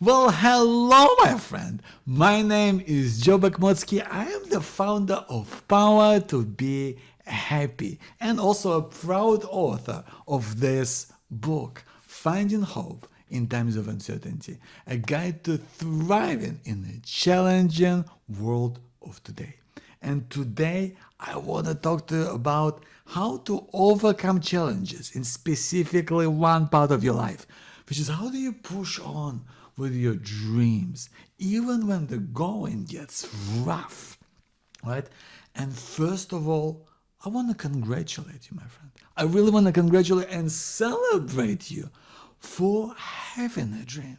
Well, hello, my friend. My name is Joe Bakmotsky. I am the founder of Power to Be Happy and also a proud author of this book, Finding Hope in Times of Uncertainty, a guide to thriving in a challenging world of today. And today, I want to talk to you about how to overcome challenges in specifically one part of your life, which is how do you push on with your dreams, even when the going gets rough, right? And first of all, I want to congratulate you, my friend. I really want to congratulate and celebrate you for having a dream,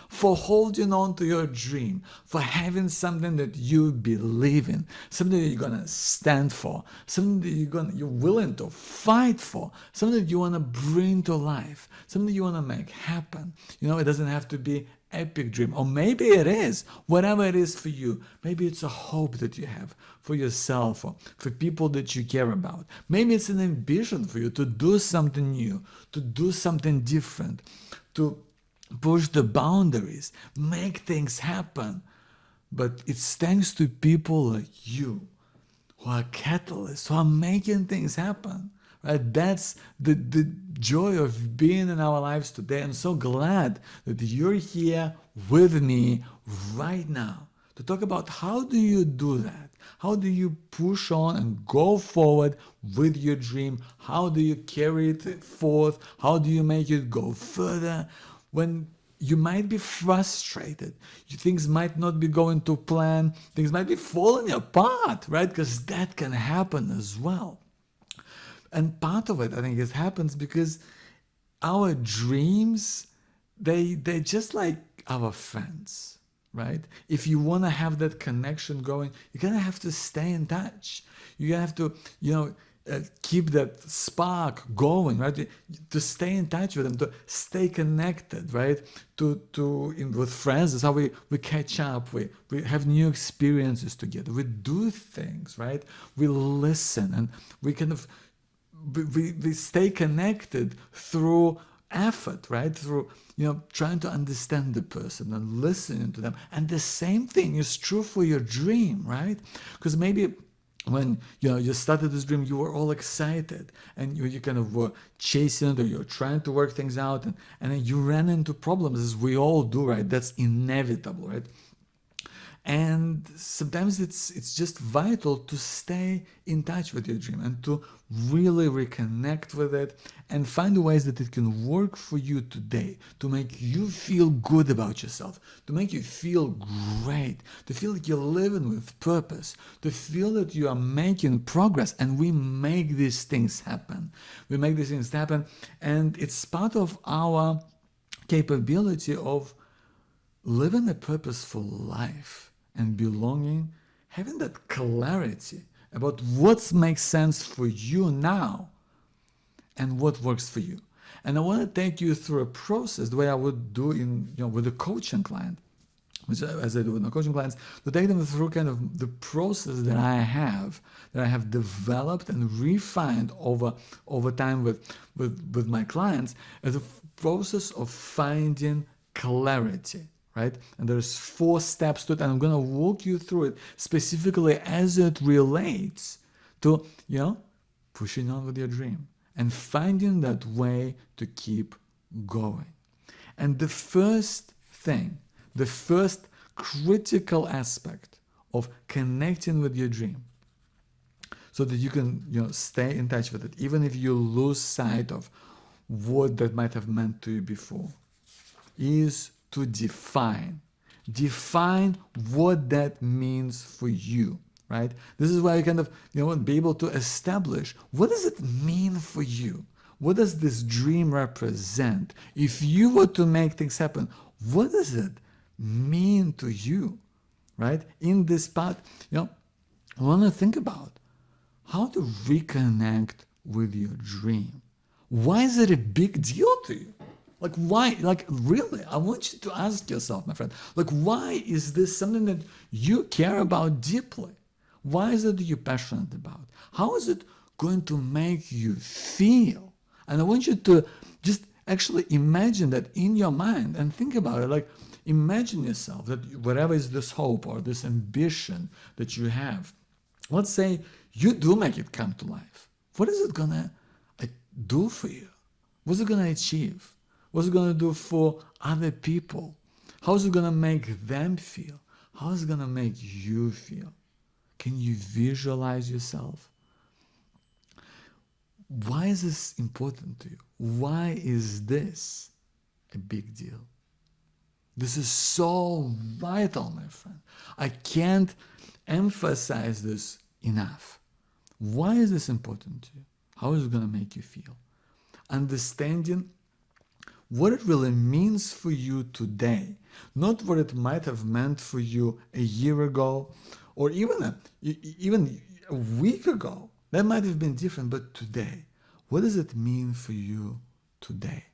for holding on to your dream, for having something that you believe in, something that you're gonna stand for, something that you're willing to fight for, something that you wanna bring to life, something that you wanna make happen. You know, it doesn't have to be epic dream, or maybe it is, whatever it is for you. Maybe it's a hope that you have for yourself or for people that you care about. Maybe it's an ambition for you to do something new, to do something different, to push the boundaries, make things happen. But it's thanks to people like you who are catalysts, who are making things happen. Right? That's the joy of being in our lives today. I'm so glad that you're here with me right now to talk about how do you do that? How do you push on and go forward with your dream? How do you carry it forth? How do you make it go further? When you might be frustrated, things might not be going to plan, things might be falling apart, right? Because that can happen as well. And part of it, I think, it happens because our dreams, they're just like our friends, right? If you want to have that connection going, you're going to have to stay in touch. You're going to have to, keep that spark going, right? To stay in touch with them, to stay connected, right? With friends, that's how we catch up. We have new experiences together. We do things, right? We listen, and we kind of we stay connected through effort, right? Through trying to understand the person and listening to them. And the same thing is true for your dream, right? Because maybe when you started this dream, you were all excited and you kind of were chasing it, or you're trying to work things out, and then you ran into problems, as we all do, right? That's inevitable, right? And sometimes it's just vital to stay in touch with your dream and to really reconnect with it and find ways that it can work for you today, to make you feel good about yourself, to make you feel great, to feel like you're living with purpose, to feel that you are making progress. And we make these things happen. We make these things happen, and it's part of our capability of living a purposeful life and belonging, having that clarity about what makes sense for you now and what works for you. And I want to take you through a process the way I would do with a coaching client, which as I do with my coaching clients, to take them through kind of the process that I have developed and refined over time with my clients, as a process of finding clarity. Right? And there's 4 steps to it, and I'm going to walk you through it specifically as it relates to, pushing on with your dream and finding that way to keep going. And the first thing, the first critical aspect of connecting with your dream, so that you can, stay in touch with it, even if you lose sight of what that might have meant to you before, is to define what that means for you, right? This is why you kind of be able to establish, what does it mean for you? What does this dream represent? If you were to make things happen, what does it mean to you, right? In this part, I want to think about how to reconnect with your dream. Why is it a big deal to you? Like, why? Like, really, I want you to ask yourself, my friend, like, why is this something that you care about deeply? Why is it that you're passionate about? How is it going to make you feel? And I want you to just actually imagine that in your mind and think about it. Like, imagine yourself that whatever is this hope or this ambition that you have, let's say you do make it come to life. What is it gonna do for you? What's it gonna achieve? What's it gonna do for other people? How is it gonna make them feel? How is it gonna make you feel? Can you visualize yourself? Why is this important to you? Why is this a big deal? This is so vital, my friend. I can't emphasize this enough. Why is this important to you? How is it going to make you feel? Understanding what it really means for you today, not what it might have meant for you a year ago, or even a week ago. That might have been different, but today, what does it mean for you today?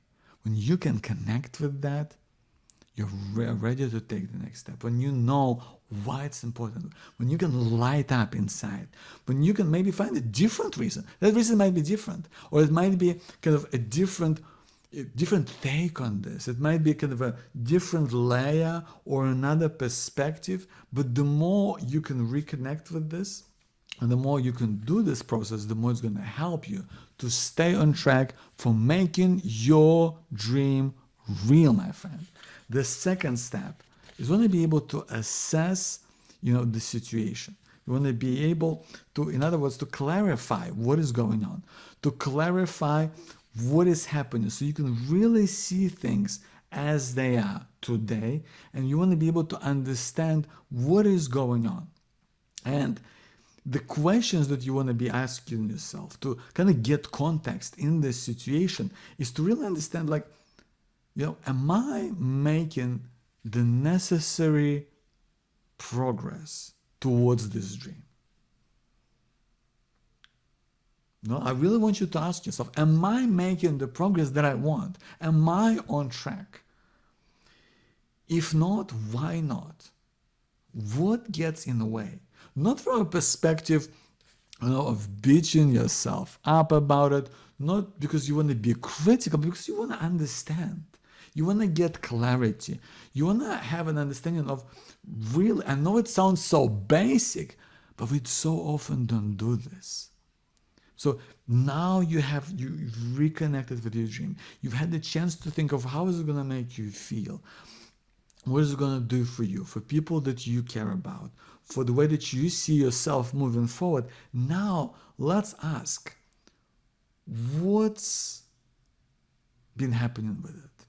When you can connect with that, you're ready to take the next step. When you know why it's important, when you can light up inside, when you can maybe find a different reason. That reason might be different, or it might be kind of a different take on this. It might be kind of a different layer or another perspective, but the more you can reconnect with this, and the more you can do this process, the more it's going to help you to stay on track for making your dream real, my friend. The second step is want to be able to assess, the situation. You want to be able to, in other words, to clarify what is going on, to clarify what is happening, so you can really see things as they are today, and you want to be able to understand what is going on. And the questions that you want to be asking yourself to kind of get context in this situation is to really understand, am I making the necessary progress towards this dream? No, I really want you to ask yourself, am I making the progress that I want? Am I on track? If not, why not? What gets in the way? Not from a perspective of beating yourself up about it, not because you want to be critical, because you want to understand. You want to get clarity. You want to have an understanding of really, I know it sounds so basic, but we so often don't do this. So now you've reconnected with your dream. You've had the chance to think of how is it going to make you feel? What is it going to do for you, for people that you care about, for the way that you see yourself moving forward? Now let's ask, what's been happening with it?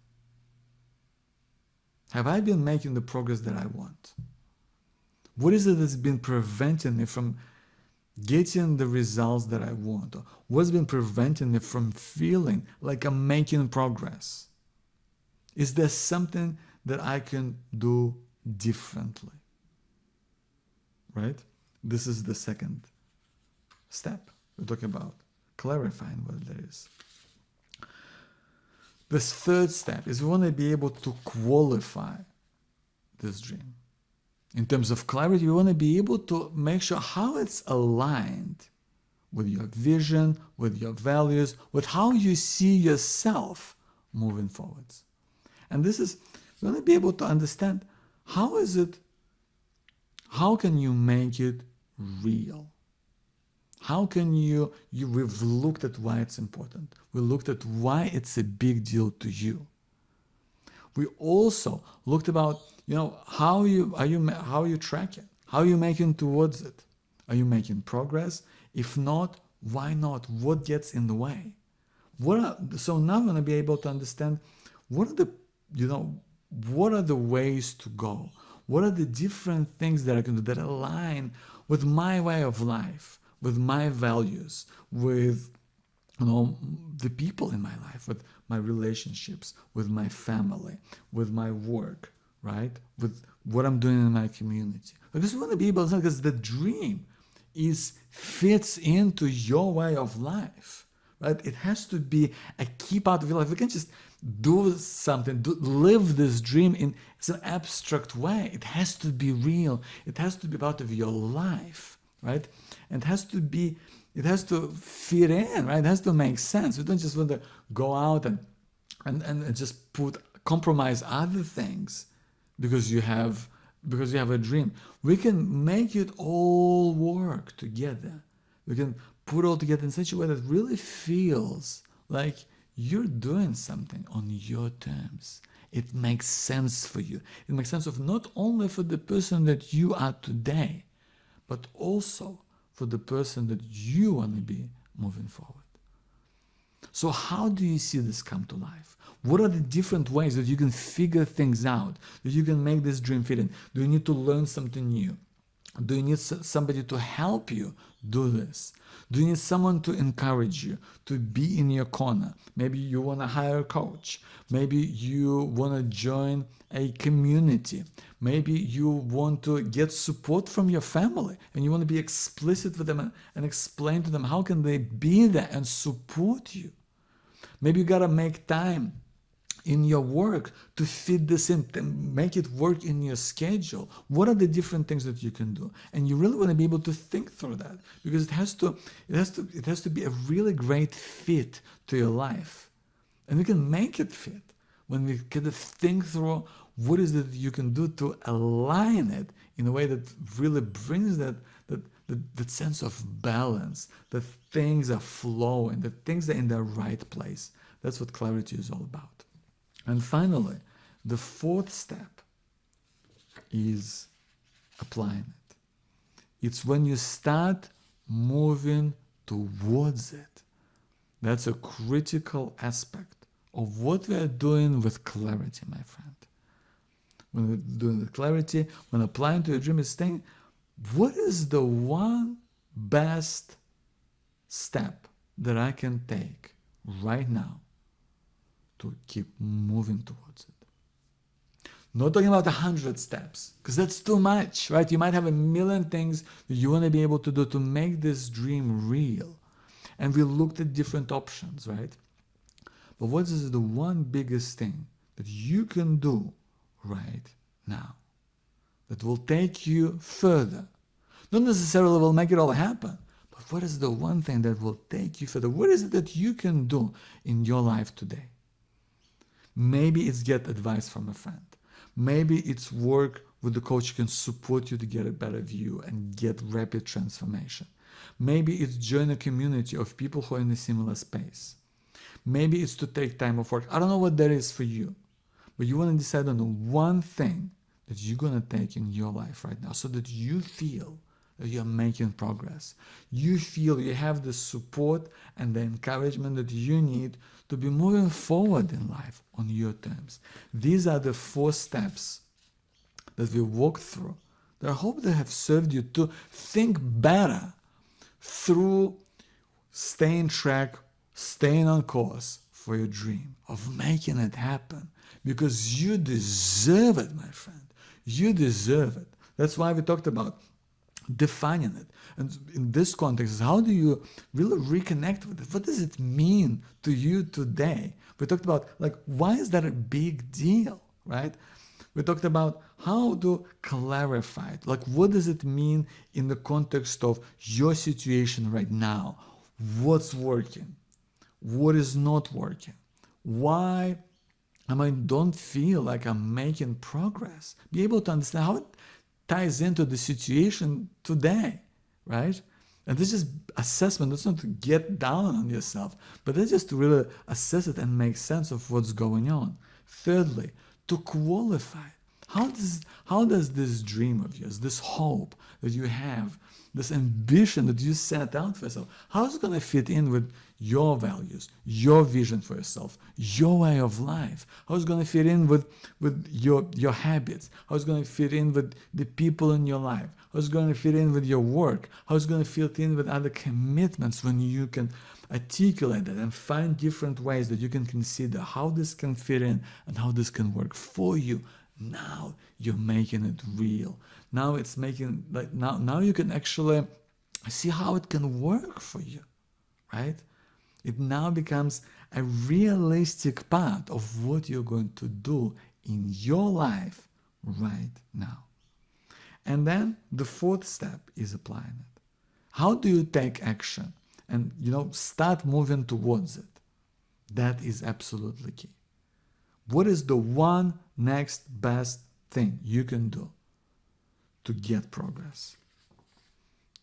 Have I been making the progress that I want? What is it that's been preventing me from getting the results that I want? Or what's been preventing me from feeling like I'm making progress? Is there something that I can do differently? Right? This is the second step. We're talking about clarifying what there is. This third step is we want to be able to qualify this dream. In terms of clarity, we want to be able to make sure how it's aligned with your vision, with your values, with how you see yourself moving forwards. And this is, we want to be able to understand how can you make it real? How can we've looked at why it's important. We looked at why it's a big deal to you. We also looked about, how are you tracking? How are you making towards it? Are you making progress? If not, why not? What gets in the way? So now I'm going to be able to understand what are the ways to go? What are the different things that I can do that align with my way of life, with my values, with the people in my life, with my relationships, with my family, with my work, right? With what I'm doing in my community. I just want to be able to, because the dream fits into your way of life, right? It has to be a key part of your life. We can't just do something, live this dream in an abstract way. It has to be real. It has to be part of your life, right? And it has to fit in, right? It has to make sense. We don't just want to go out and just compromise other things, because you have a dream. We can make it all work together. We can put it all together in such a way that really feels like you're doing something on your terms. It makes sense for you. It makes sense of not only for the person that you are today, but also for the person that you want to be moving forward. So how do you see this come to life? What are the different ways that you can figure things out, that you can make this dream fit in? Do you need to learn something new? Do you need somebody to help you do this? Do you need someone to encourage you, to be in your corner? Maybe you want to hire a coach. Maybe you want to join a community. Maybe you want to get support from your family and you want to be explicit with them and explain to them how can they be there and support you. Maybe you got to make time in your work to fit this in, to make it work in your schedule. What are the different things that you can do? And you really want to be able to think through that, because it has to be a really great fit to your life. And we can make it fit when we kind of think through what is it you can do to align it in a way that really brings that sense of balance, that things are flowing, that things are in the right place. That's what clarity is all about. And finally, the fourth step is applying it. It's when you start moving towards it. That's a critical aspect of what we are doing with clarity, my friend. When we're doing with clarity, when applying to a dream, is saying, what is the one best step that I can take right now to keep moving towards it? Not talking about 100 steps, because that's too much, right? You might have a million things that you want to be able to do to make this dream real. And we looked at different options, right? But what is the one biggest thing that you can do right now that will take you further? Not necessarily will make it all happen, but what is the one thing that will take you further? What is it that you can do in your life today? Maybe it's get advice from a friend. Maybe it's work with the coach who can support you to get a better view and get rapid transformation. Maybe it's join a community of people who are in a similar space. Maybe it's to take time off work. I don't know what that is for you, but you want to decide on the one thing that you're going to take in your life right now so that you feel that you're making progress. You feel you have the support and the encouragement that you need to be moving forward in life on your terms. These are the 4 steps that we walked through that I hope they have served you to think better through staying track, staying on course for your dream of making it happen, because you deserve it, my friend. You deserve it. That's why we talked about defining it. And in this context, how do you really reconnect with it? What does it mean to you today? We talked about, like, why is that a big deal, right? We talked about how to clarify it. Like, what does it mean in the context of your situation right now? What's working? What is not working? Why I don't feel like I'm making progress? Be able to understand how it ties into the situation today, right? And this is assessment. That's not to get down on yourself, but that's just to really assess it and make sense of what's going on. Thirdly, to qualify. How does this dream of yours, this hope that you have, this ambition that you set out for yourself, how is it going to fit in with your values, your vision for yourself, your way of life? How is it going to fit in with your habits? How is it going to fit in with the people in your life? How is it going to fit in with your work? How is it going to fit in with other commitments when you can articulate that and find different ways that you can consider how this can fit in and how this can work for you? Now you're making it real. Now it's making, like, now you can actually see how it can work for you, right? It now becomes a realistic part of what you're going to do in your life right now. And then the 4th step is applying it. How do you take action and, start moving towards it? That is absolutely key. What is the one next best thing you can do to get progress,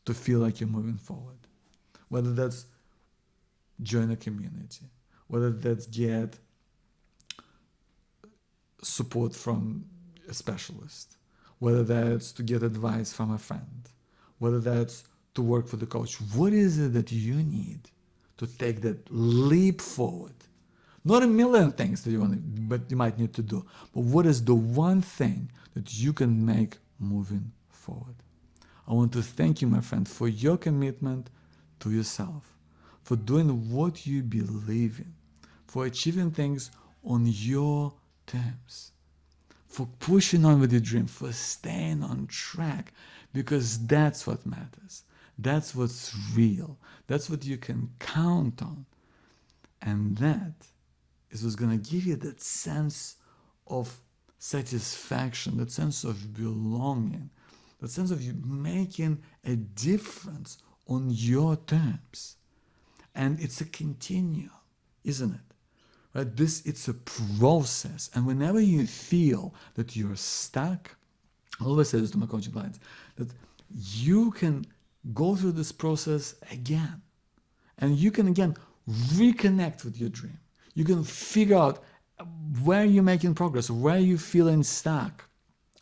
to feel like you're moving forward. Whether that's join a community, whether that's get support from a specialist, whether that's to get advice from a friend, whether that's to work for the coach. What is it that you need to take that leap forward? Not a million things that you want, but you might need to do. But what is the one thing that you can make moving forward? I want to thank you, my friend, for your commitment to yourself, for doing what you believe in, for achieving things on your terms, for pushing on with your dream, for staying on track, because that's what matters. That's what's real. That's what you can count on. And that is what's going to give you that sense of satisfaction, that sense of belonging, that sense of you making a difference on your terms. And it's a continuum, isn't it? Right? It's a process. And whenever you feel that you're stuck, I always say this to my coaching clients, that you can go through this process again. And you can again reconnect with your dream. You can figure out where you're making progress, where you're feeling stuck.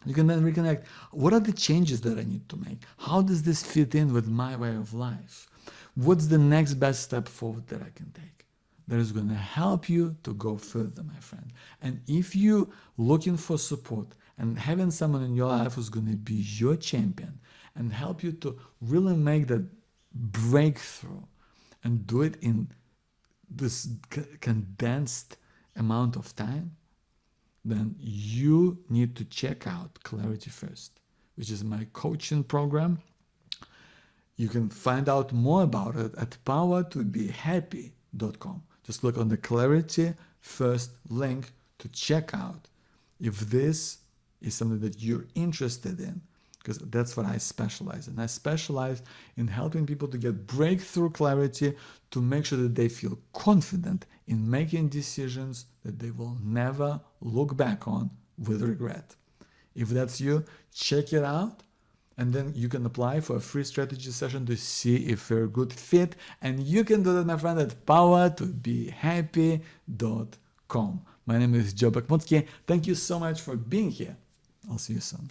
You can then reconnect. What are the changes that I need to make? How does this fit in with my way of life? What's the next best step forward that I can take? That is going to help you to go further, my friend. And if you're looking for support and having someone in your life who's going to be your champion and help you to really make that breakthrough and do it in this condensed amount of time, then you need to check out Clarity First, which is my coaching program. You can find out more about it at powertobehappy.com. Just look on the Clarity First link to check out if this is something that you're interested in, because that's what I specialize in. I specialize in helping people to get breakthrough clarity, to make sure that they feel confident in making decisions that they will never look back on with regret. If that's you, check it out. And then you can apply for a free strategy session to see if you're a good fit. And you can do that, my friend, at powertobehappy.com. My name is Joe Bakhmutsky. Thank you so much for being here. I'll see you soon.